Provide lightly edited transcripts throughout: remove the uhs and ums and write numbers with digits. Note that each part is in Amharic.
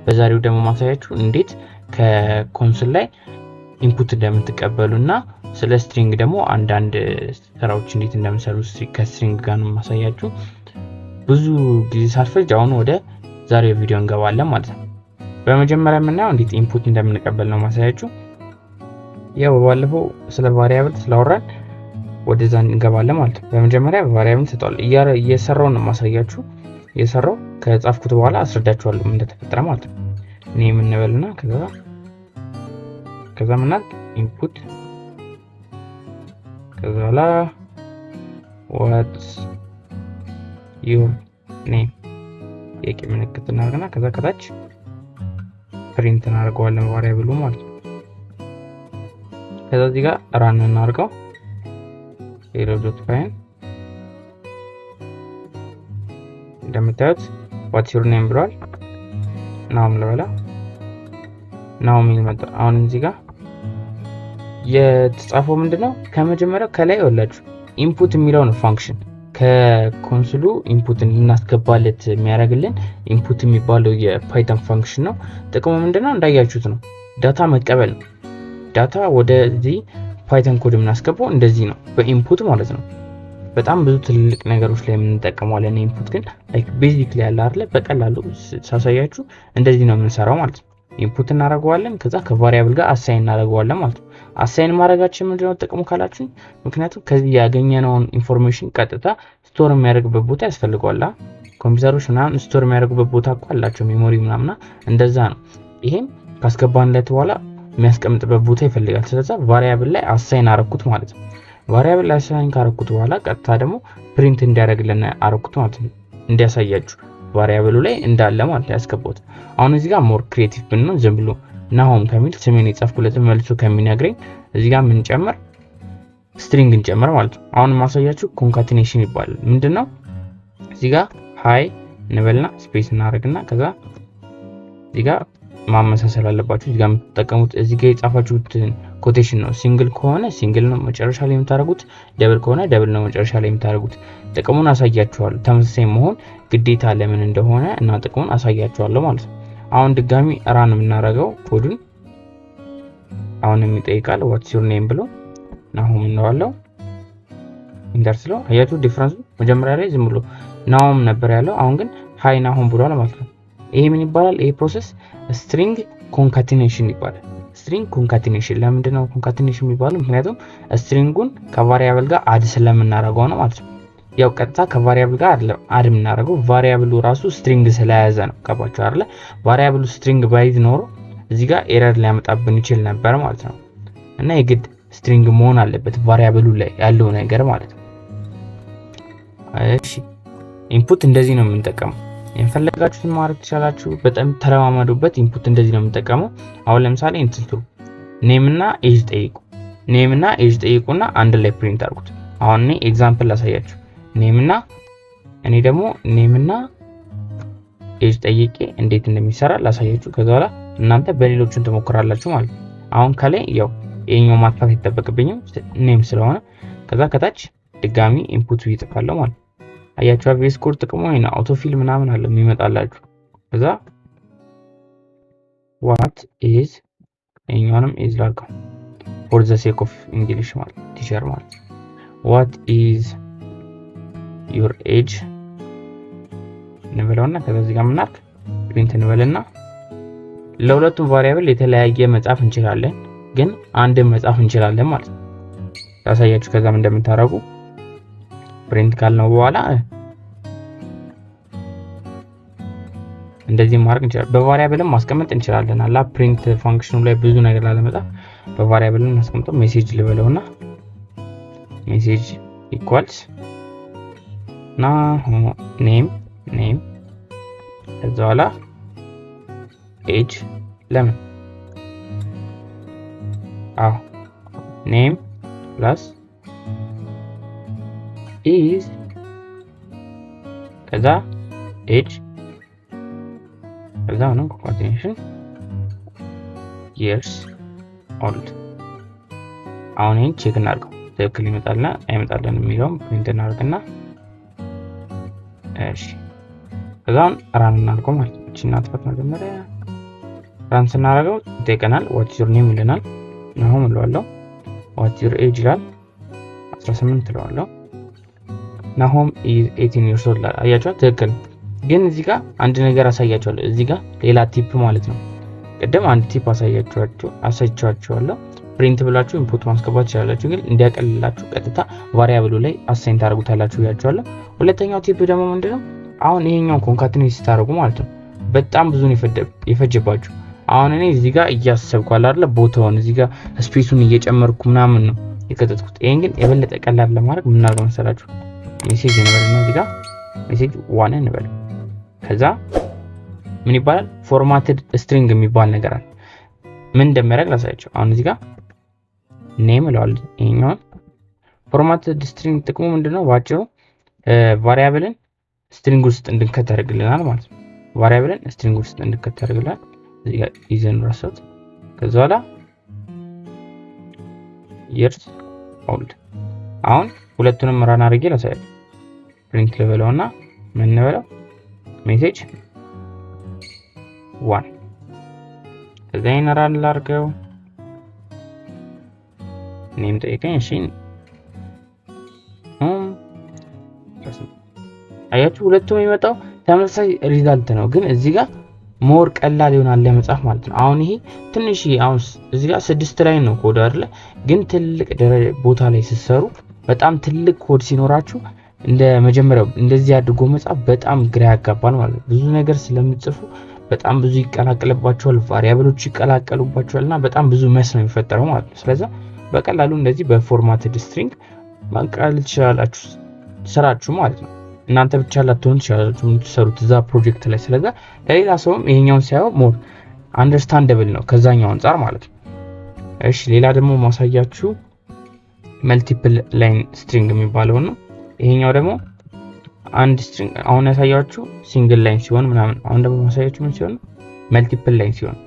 በዛሬው ደግሞ ማሳያችሁ እንዴት ከኮንሶል ላይ ኢንፑት እንደምትቀበሉና ስለ ስትሪንግ ደግሞ አንዳንድ ስራዎች እንዴት እንደምሰሩ ከስትሪንግ ጋር ነው ማሳያችሁ። ብዙ ጊዜ ሳልፈጅ አሁን ወደ ዛሬው ቪዲዮ እንገባለን ማለት ነው። በመጀመሪያ የምናየው እንዴት ኢንፑት እንደምንቀበል ነው ማሳያችሁ። ያው ባለፈው ስለ ቫሪያብል ስላወራን ወደዛ እንገባለን ማለት ነው። በመጀመሪያ ቫሪያብል ተጣል እየሰራው ነው ማሳያችሁ። እየሰራው ከጻፍኩት በኋላ አስረዳችኋለሁ ምን እንደተፈጠረ ማለት ነው። እኔ የምንበልና ከዛ ምናል ኢንፑት ከዛ በኋላ what's your name የቂ ምልክት እናደርግና ከዛ ከታች ፕሪንት እናደርገዋለን ቫሪያብሉ ማለት ነው። ከዛ እዚህ ጋር ራን እናደርገው hello.py እንደምታዩት what's your name ብሏል። ናውም ለበላ ናውም ይመጣ። አሁን እዚህ ጋር የተጻፈው ምንድነው? ከመጀመሪያው ከላይ ወላችሁ ኢንፑት የሚለው ነው ፋንክሽን ከኮንሶሉ ኢንፑትን እናስገባለት የሚያደርግልን ኢንፑት የሚባለው የፓይተን ፋንክሽን ነው። ጥቅሙ ምንድነው? እንዳያችሁት ነው ዳታ መቀበል ነው። ዳታ ወደዚህ ፓይተን ኮድ የምናስገባው እንደዚህ ነው በኢንፑት ማለት ነው። በጣም ብዙ ትልልቅ ነገሮች ላይ የምንጠቀመዋለን ኢንፑት ግን ላይክ ቤዚክ ላይ ያለ አይደለ በቀላሉ ሳሳያችሁ እንደዚህ ነው የምንሰራው ማለት ነው። ኢንፑት እናደርገዋለን ከዛ ከቫሪያብል ጋር አሳይን እናደርገዋለን ማለት ነው። አሳይን ማድረጋችን ምንድነው ጥቅሙ ካላችሁ ምክንያቱም ከዚህ ያገኘነውን ኢንፎርሜሽን ቀጥታ ስቶር የሚያደርግበት ቦታ ያስፈልጋል። ኮምፒውተሮች ምናምን ስቶር የሚያደርጉበት ቦታ እኮ አላቸው ሜሞሪ ምናምና እንደዛ ነው። ይሄም ካስገባንለት በኋላ የሚያስቀምጥበት ቦታ ይፈልጋል። ስለዚህ ቫሪያብል ላይ አሳይን አረኩት ማለት ነው። ቫሪያብል ላይ አሳይን ካረኩት በኋላ ቀጥታ ደግሞ ፕሪንት እንዲያደርግልን አረኩት ማለት ነው። እንዲያሳያችሁ ቫሪያብሉ ላይ እንዳለ ማለት ያስገባሁት። አሁን እዚህ ጋር ሞር ክሬቲቭ ብንሆን ዝም ብሎ ናሆም ከሚል ስሜን የጻፍኩለትን መልሶ ከሚነግረኝ እዚህ ጋር ምን ጨምር ስትሪንግ እንጨምር ማለት ነው። አሁን ማሳያችሁ ኮንካቲኔሽን ይባላል። ምንድነው? እዚህ ጋር ሃይ እንበልና ስፔስ እናደርግና ከዛ እዚህ ጋር ማመሳሰል አለባችሁ። እዚህ ጋር የምትጠቀሙት እዚህ ጋር የጻፋችሁት ኮቴሽን ነው። ሲንግል ከሆነ ሲንግል ነው መጨረሻ ላይ የምታደርጉት፣ ደብል ከሆነ ደብል ነው መጨረሻ ላይ የምታደርጉት። ጥቅሙን አሳያችኋለሁ። ተመሳሳይ መሆን ግዴታ ለምን እንደሆነ እና ጥቅሙን አሳያችኋለሁ ማለት ነው። አሁን ድጋሚ ራን የምናደርገው ኮዱን አሁንም ይጠይቃል what's your name ብሎ ናሆም እንለዋለን። ኢንተር ስለው አያችሁ ዲፈረንሱ። መጀመሪያ ላይ ዝም ብሎ ናሆም ነበር ያለው፣ አሁን ግን ሃይ ናሆም ብሏል ማለት ነው። ይሄ ምን ይባላል? ይሄ ፕሮሰስ ስትሪንግ ኮንካቲኔሽን ይባላል። ስትሪንግ ኮንካቲኔሽን ለምንድን ነው ኮንካቲኔሽን የሚባለው? ምክንያቱም ስትሪንጉን ከቫሪያብል ጋር አድ ስለምናደርገው ነው ማለት ነው። ያው ቀጥታ ከቫሪያብል ጋር አድ የምናደርገው ቫሪያብሉ ራሱ ስትሪንግ ስለያዘ ነው። ከባችሁ አይደለ? ቫሪያብሉ ስትሪንግ ባይዝ ኖሮ እዚህ ጋር ኤረር ሊያመጣብን ይችል ነበር ማለት ነው። እና የግድ ስትሪንግ መሆን አለበት ቫሪያብሉ ላይ ያለው ነገር ማለት ነው። እሺ ኢንፑት እንደዚህ ነው የምንጠቀመው። የፈለጋችሁትን ማድረግ ትችላላችሁ። በጣም ተለማመዱበት። ኢንፑት እንደዚህ ነው የምንጠቀመው። አሁን ለምሳሌ እንትሉ ኔም እና ኤጅ ጠይቁ። ኔም እና ኤጅ ጠይቁና አንድ ላይ ፕሪንት አድርጉት። አሁን እኔ ኤግዛምፕል ላሳያችሁ። እኔ ደግሞ ኔም እና ኤጅ ጠይቄ እንዴት እንደሚሰራ ላሳያችሁ። ከዛ በኋላ እናንተ በሌሎቹን ትሞክራላችሁ ማለት ነው። አሁን ከላይ ያው የኛው ማጥፋት ይተበቅብኝም ኔም ስለሆነ ከዛ ከታች ድጋሚ ኢንፑት ይጥፋለሁ ማለት ነው። አያችሁ ቪኤስ ኮድ ጥቅሙ እና አውቶ ፊል ምናምን አለ የሚመጣላችሁ። ከዛ what is የኛውንም is ላድርገው for the sake of English ማለት ቲቸር ማለት what is your age እንበለውና ከዛ እዚህ ጋር ምናርክ ፕሪንት እንበልና ለሁለቱም ቫሪያብል የተለያየ መጻፍ እንችላለን፣ ግን አንድ መጻፍ እንችላለን ማለት ነው። ታሳያችሁ ከዛም እንደምታረጉ ፕሪንት ካልነው በኋላ እንደዚህ ማድረግ እንችላለን። በቫሪያብልም ማስቀመጥ እንችላለን። አላ ፕሪንት ፋንክሽኑ ላይ ብዙ ነገር ላለመጣ በቫሪያብልም ማስቀመጠው ሜሴጅ ልበለውና ሜሴጅ ኢኳልስ ና ኔም ከዛ በኋላ ኤጅ ለምን ኔም ፕላስ is ከዛ ኤጅ ከዛ ነው ኮንካቲኔሽን years old። አሁን ይሄን ቼክ እናድርገው ትክክል ይመጣልና አይመጣልን የሚለውን ፕሪንት እናድርግና እሺ ከዛን ራን እናድርገው ማለት ነው። እቺ እናጥፋት መጀመሪያ ራን ስናደርገው ይጠይቀናል። ዋት ዩር ኔም ይለናል። ናሆም እለዋለሁ። ዋት ዩር ኤጅ ይላል። 18 እለዋለሁ። ናሆም ኢዝ 18 years old። አያችሁ ትክክል። ግን እዚህ ጋር አንድ ነገር አሳያችኋለሁ። እዚህ ጋር ሌላ ቲፕ ማለት ነው። ቅድም አንድ ቲፕ አሳይቻችኋለሁ። ፕሪንት ብላችሁ ኢንፑት ማስገባት ትችላላችሁ። ግን እንዲያቀልላችሁ ቀጥታ ቫሪያብሉ ላይ አሳይን ታደርጉታላችሁ ያያችኋለሁ። ሁለተኛው ቲፕ ደግሞ ምንድነው? አሁን ይሄኛው ኮንካትኔት ስታደርጉ ማለት ነው በጣም ብዙ ነው የፈጀባችሁ። አሁን እኔ እዚህ ጋር እያሰብኩ አይደለ ቦታውን እዚህ ጋር ስፔሱን እየጨመርኩ ምናምን ነው የከተትኩት። ይሄን ግን የበለጠ ቀላል ለማድረግ ምን አድርገው መሰላችሁ? ሜሴጅ እንበልና እዚህ ጋር ሜሴጅ 1 እንበል። ከዛ ምን ይባላል? ፎርማትድ ስትሪንግ የሚባል ነገር አለ። ምን እንደሚያደርግ ላሳያችሁ። አሁን እዚህ ጋር ኔም እለዋለሁ። ይሄኛው ፎርማትድ ስትሪንግ ጥቅሙ ምንድነው? ባጭሩ ቫሪያብልን ስትሪንግ ውስጥ እንድንከት ያደርግልናል ማለት ነው። ቫሪያብልን ስትሪንግ ውስጥ እንድንከት ያደርግልናል። እዚህ ጋር ይዘን ረሳሁት። ከዛ በኋላ years old። አሁን ሁለቱንም ራን አድርጌ ላሳያችሁ። ፕሪንት ልበለውና ምን እንበለው? ሜሴጅ 1። ከዛ ይሄን ራን ላድርገው። ኔም ጠይቀኝ። እሺ አያችሁ ሁለቱም የሚመጣው ተመሳሳይ ሪዛልት ነው። ግን እዚህ ጋር ሞር ቀላል ይሆናል ለመጻፍ ማለት ነው። አሁን ይሄ ትንሽ አሁን እዚህ ጋር 6 ላይ ነው ኮድ አይደለ? ግን ትልቅ ቦታ ላይ ሲሰሩ በጣም ትልቅ ኮድ ሲኖራችሁ እንደ መጀመሪያው እንደዚህ አድርጎ መጻፍ በጣም ግራ ያጋባል ማለት ነው። ብዙ ነገር ስለምጽፉ በጣም ብዙ ይቀላቀልባቸዋል፣ ቫሪያብሎች ይቀላቀሉባቸዋልና በጣም ብዙ መስ ነው የሚፈጠረው ማለት ነው። ስለዚህ በቀላሉ እንደዚህ በፎርማትድ ስትሪንግ ማቀላቀል ትችላላችሁ ስራችሁ ማለት ነው። እናንተ ብቻ ላትሆኑ ትችላላችሁ የምትሰሩት እዛ ፕሮጀክት ላይ። ስለዚህ ለሌላ ሰውም ይሄኛውን ሲያየው ሞር አንደርስታንደብል ነው ከዛኛው አንፃር ማለት ነው። እሺ ሌላ ደግሞ ማሳያችሁ መልቲፕል ላይን ስትሪንግ የሚባለው ነው። ይሄኛው ደግሞ አንድ ስትሪንግ አሁን ያሳያችሁ ሲንግል ላይን ሲሆን ምናምን፣ አሁን ደግሞ ማሳያችሁ ምን ሲሆን መልቲፕል ላይን ሲሆን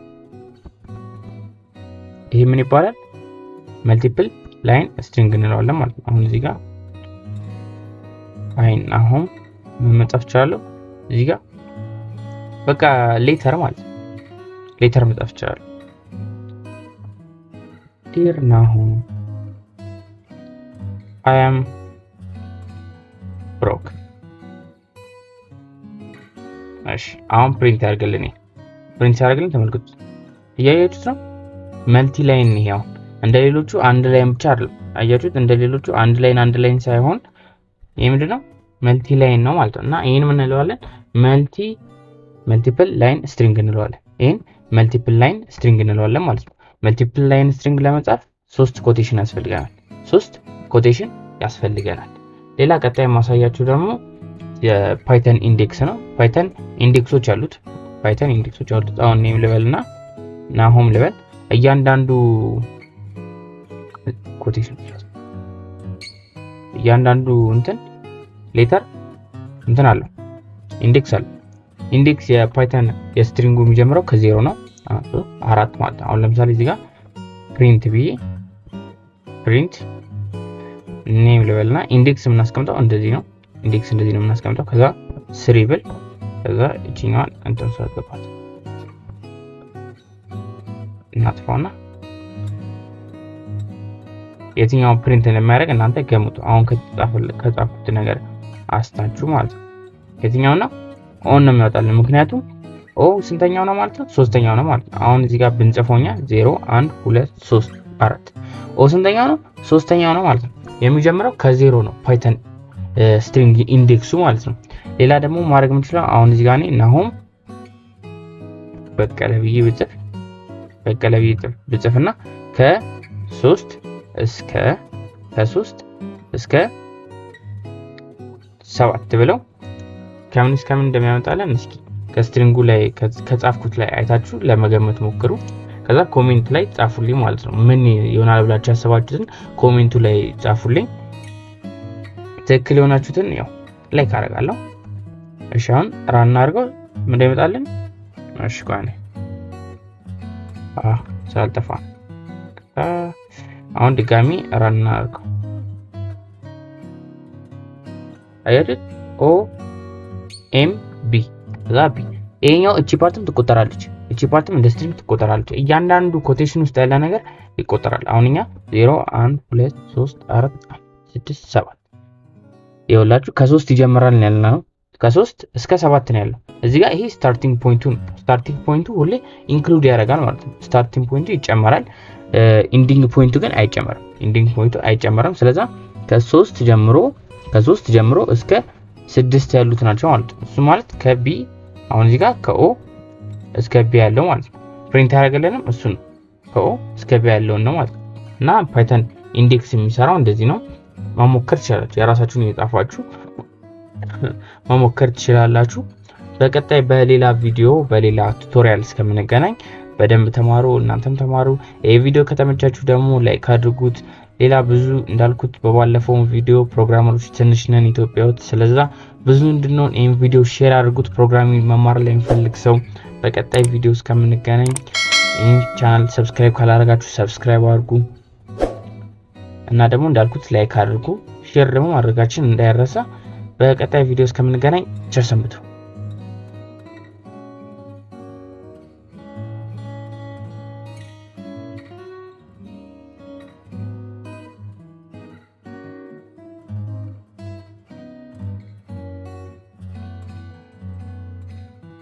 ይሄ ምን ይባላል? መልቲፕል ላይን ስትሪንግ እንለዋለን ማለት ነው። አሁን እዚህ ጋር አይን አሁን ምን መጻፍ እችላለሁ? እዚህ ጋር በቃ ሌተር ማለት ነው። ሌተር መጻፍ እችላለሁ። ዲር ናሆም I am broke። እሺ አሁን ፕሪንት ያርግልኝ። ፕሪንት ያርግልኝ ተመልከቱ። እያያችሁት ነው መልቲ ላይን ነው። ያው እንደሌሎቹ አንድ ላይን ብቻ አይደለም። አያችሁት? እንደሌሎቹ አንድ ላይን ሳይሆን ይሄ ምንድነው? መልቲ ላይን ነው ማለት ነው። እና ይሄን ምን እንለዋለን? መልቲፕል ላይን ስትሪንግ እንለዋለን። ይሄን መልቲፕል ላይን ስትሪንግ እንለዋለን ማለት ነው። መልቲፕል ላይን ስትሪንግ ለመጻፍ 3 ኮቴሽን ያስፈልገናል። 3 ኮቴሽን ያስፈልገናል። ሌላ ቀጣይ ማሳያችሁ ደግሞ የፓይተን ኢንዴክስ ነው። ፓይተን ኢንዴክሶች አሉት። አሁን ኔም ልበልና ናሆም ልበል። እያንዳንዱ ኮቴሽን እያንዳንዱ እንትን ሌተር እንትን አለው ኢንዴክስ አለው። ኢንዴክስ የፓይተን የስትሪንጉ የሚጀምረው ከ0 ነው። 4 ማለት ነው። አሁን ለምሳሌ እዚህ ጋር ፕሪንት ብዬ ፕሪንት ኔም ልበልና ኢንዴክስ የምናስቀምጠው እንደዚህ ነው። ኢንዴክስ እንደዚህ ነው የምናስቀምጠው። ከዛ ስሪ ብል ከዛ እቺኛዋን እንትን ሳትገባት እናጥፋውና የትኛው ፕሪንት እንደሚያደርግ እናንተ ገምቱ። አሁን ከጻፉት ነገር አስታችሁ ማለት ነው። የትኛው ነው ኦን ነው የሚያወጣልን። ምክንያቱም ኦ ስንተኛው ነው ማለት ነው? 3ኛው ነው ማለት ነው። አሁን እዚህ ጋር ብንጽፈውኛ 0 1 2 3 4 ኦ ስንተኛው ነው? 3ኛው ነው ማለት ነው። የሚጀምረው ከ0 ነው ፓይተን ስትሪንግ ኢንዴክሱ ማለት ነው። ሌላ ደግሞ ማድረግ የምንችለው አሁን እዚህ ጋር ናሆም በቀለ ብዬ ብጽፍና ከ3 እስከ 7 ብለው ከምን እስከምን እንደሚያመጣለን እስኪ ከስትሪንጉ ላይ ከጻፍኩት ላይ አይታችሁ ለመገመት ሞክሩ። ከዛ ኮሜንት ላይ ጻፉልኝ ማለት ነው። ምን ይሆናል ብላችሁ ያሰባችሁትን ኮሜንቱ ላይ ጻፉልኝ። ትክክል የሆናችሁትን ያው ላይክ አደርጋለሁ። እሺ አሁን ራን አድርገው ምን እንደሚመጣልን እሺ ቆይ ሳልጠፋ አሁን ድጋሚ ራን አድርገው አያችሁት? ኦ ኤም ቢ ዛቢ ይሄኛው እቺ ፓርትም ትቆጠራለች። እቺ ፓርትም እንደ ስትሪንግ ትቆጠራለች። እያንዳንዱ ኮቴሽን ውስጥ ያለ ነገር ይቆጠራል። አሁን እኛ 0 1 2 3 4 5 6 7 ይኸውላችሁ ከ3 ይጀምራል ያልነው ከ3 እስከ 7 ነው ያለው። እዚህ ጋር ይሄ ስታርቲንግ ፖይንቱ ነው። ስታርቲንግ ፖይንቱ ሁሌ ኢንክሉድ ያደርጋል ማለት ነው። ስታርቲንግ ፖይንቱ ይጨመራል፣ ኢንዲንግ ፖይንቱ ግን አይጨመርም። ኢንዲንግ ፖይንቱ አይጨመርም። ስለዚህ ከ3 ጀምሮ እስከ 6 ያሉት ናቸው ማለት ነው። እሱ ማለት ከቢ አሁን እዚህ ጋር ከኦ እስከ ቢ ያለው ማለት ነው። ፕሪንት ያደርገለንም እሱ ነው። ከኦ እስከ ቢ ያለው ነው ማለት ነው። እና ፓይተን ኢንዴክስ የሚሰራው እንደዚህ ነው። መሞከር ትችላላችሁ። የራሳችሁን እየጻፋችሁ መሞከር ትችላላችሁ። በቀጣይ በሌላ ቪዲዮ በሌላ ቱቶሪያል እስከምንገናኝ በደንብ ተማሩ፣ እናንተም ተማሩ። ይሄ ቪዲዮ ከተመቻችሁ ደግሞ ላይክ አድርጉት። ሌላ ብዙ እንዳልኩት በባለፈው ቪዲዮ ፕሮግራመሮች ትንሽ ነን ኢትዮጵያ ውስጥ፣ ስለዛ ብዙ እንድንሆን ይሄን ቪዲዮ ሼር አድርጉት። ፕሮግራሚንግ መማር ላይ የሚፈልግ ሰው በቀጣይ ቪዲዮ እስከምንገናኝ ይህን ቻናል ሰብስክራይብ ካላደረጋችሁ ሰብስክራይብ አድርጉ እና ደግሞ እንዳልኩት ላይክ አድርጉ። ሼር ደግሞ ማድረጋችን እንዳይረሳ። በቀጣይ ቪዲዮ እስከምንገናኝ ቸር ሰንብቱ።